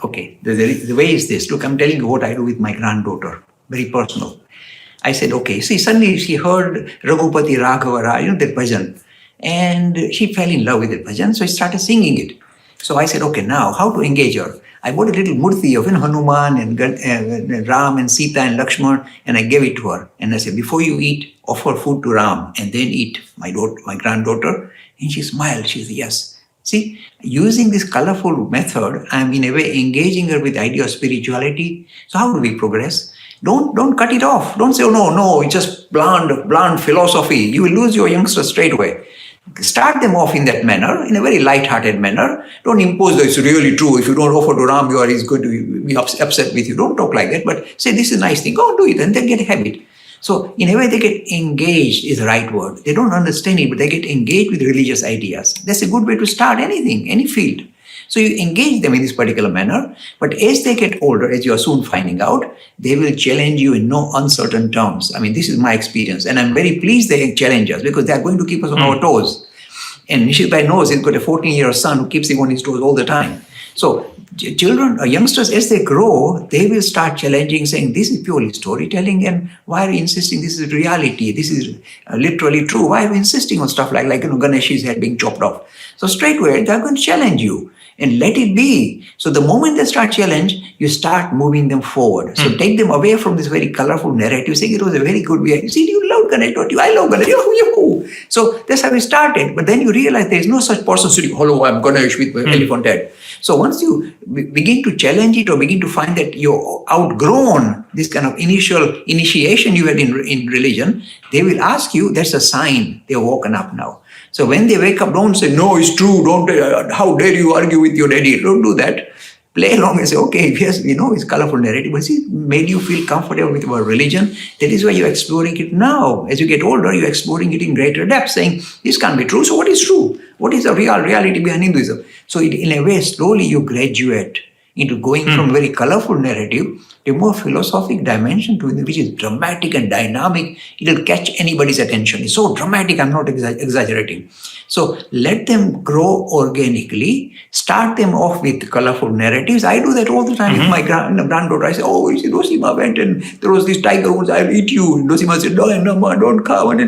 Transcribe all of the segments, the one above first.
okay, the way is this. Look, I'm telling you what I do with my granddaughter. Very personal. I said, okay. See, suddenly she heard Raghupati Raghava Rai, that bhajan. And she fell in love with the bhajan, so I started singing it. So I said, okay, now how to engage her? I bought a little murti of Hanuman and Ram and Sita and Lakshman, and I gave it to her. And I said, before you eat, offer food to Ram and then eat, my granddaughter. And she smiled. She said, yes. See, using this colorful method, I'm in a way engaging her with the idea of spirituality. So how do we progress? Don't cut it off. Don't say, oh no, it's just bland philosophy. You will lose your youngsters straight away. Start them off in that manner, in a very light-hearted manner. Don't impose that it's really true. If you don't offer to Ram, he's going to be upset with you. Don't talk like that, but say this is a nice thing. Go and do it, and then get a habit. So in a way, they get engaged is the right word. They don't understand it, but they get engaged with religious ideas. That's a good way to start anything, any field. So you engage them in this particular manner, but as they get older, as you are soon finding out, they will challenge you in no uncertain terms. I mean, this is my experience, and I'm very pleased they challenge us because they are going to keep us on our toes. And Nishit Bhai knows he's got a 14-year-old son who keeps him on his toes all the time. So children or youngsters, as they grow, they will start challenging, saying, this is purely storytelling, and why are you insisting this is reality? This is literally true. Why are you insisting on stuff like Ganesh's head being chopped off? So straight away, they're going to challenge you. And let it be. So the moment they start challenge, you start moving them forward. So take them away from this very colorful narrative, saying it was a very good way. You see, you love Ganesh, don't you? I love Ganesh. So that's how we started. But then you realize there is no such person sitting, hello, I'm Ganesh with my elephant head. So once you begin to challenge it or begin to find that you're outgrown this kind of initiation you had in religion, they will ask you, that's a sign they're woken up now. So when they wake up, don't say, no, it's true. How dare you argue with your daddy? Don't do that. Play along and say, okay, yes, we know it's colorful narrative, but see, made you feel comfortable with our religion. That is why you're exploring it now. As you get older, you're exploring it in greater depth, saying, this can't be true. So what is true? What is the reality behind Hinduism? So in a way, slowly you graduate into going from very colorful narrative to a more philosophic dimension, to which is dramatic and dynamic. It'll catch anybody's attention. It's so dramatic, I'm not exaggerating. So let them grow organically. Start them off with colorful narratives. I do that all the time with my granddaughter. I say, oh, Dosima went and there was this tiger who said, I'll eat you. And Dosima said, no, don't come.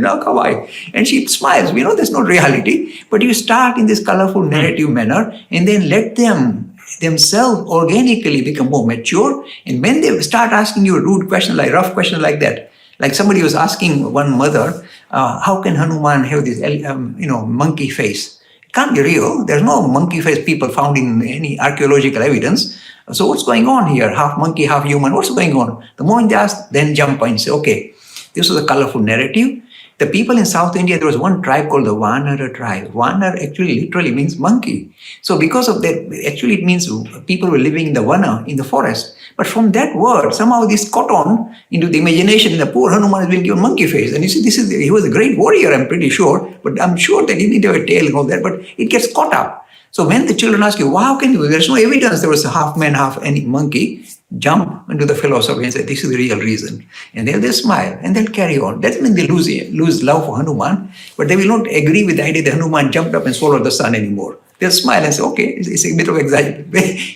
And she smiles. We know there's no reality. But you start in this colorful narrative manner and then let them themselves organically become more mature. And when they start asking you a rude question, like rough question like that, like somebody was asking one mother, how can Hanuman have this, monkey face? It can't be real. There's no monkey face people found in any archaeological evidence. So what's going on here? Half monkey, half human. What's going on? The moment they ask, then jump in and say, okay, this was a colorful narrative. The people in South India, there was one tribe called the Vanara tribe. Vanara actually literally means monkey. So because of that, actually it means people were living in the vana, in the forest. But from that word, somehow this caught on into the imagination. The poor Hanuman has been given monkey face. And you see, he was a great warrior, I'm pretty sure. But I'm sure that he didn't have a tail and all that. But it gets caught up. So when the children ask you, wow, how can you? There's no evidence there was a half man, half any monkey. Jump into the philosophy and say, this is the real reason. And they'll smile and they'll carry on. That means they lose love for Hanuman, but they will not agree with the idea that Hanuman jumped up and swallowed the sun anymore. They'll smile and say, okay, it's a bit of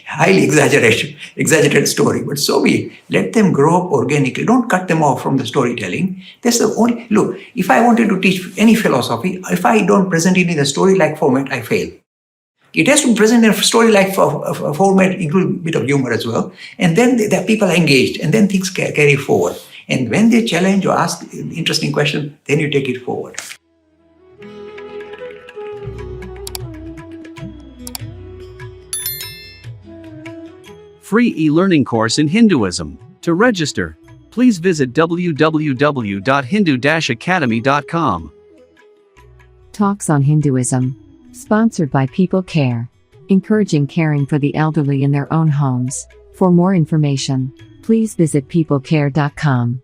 highly exaggerated story, but so be it. Let them grow up organically. Don't cut them off from the storytelling. That's the only, look, if I wanted to teach any philosophy, if I don't present it in a story-like format, I fail. It has to be present in a story-like format, include a bit of humor as well. And then the people are engaged, and then things carry forward. And when they challenge or ask interesting questions, then you take it forward. Free e-learning course in Hinduism. To register, please visit www.hindu-academy.com. Talks on Hinduism. Sponsored by People Care. Encouraging caring for the elderly in their own homes. For more information, please visit peoplecare.com.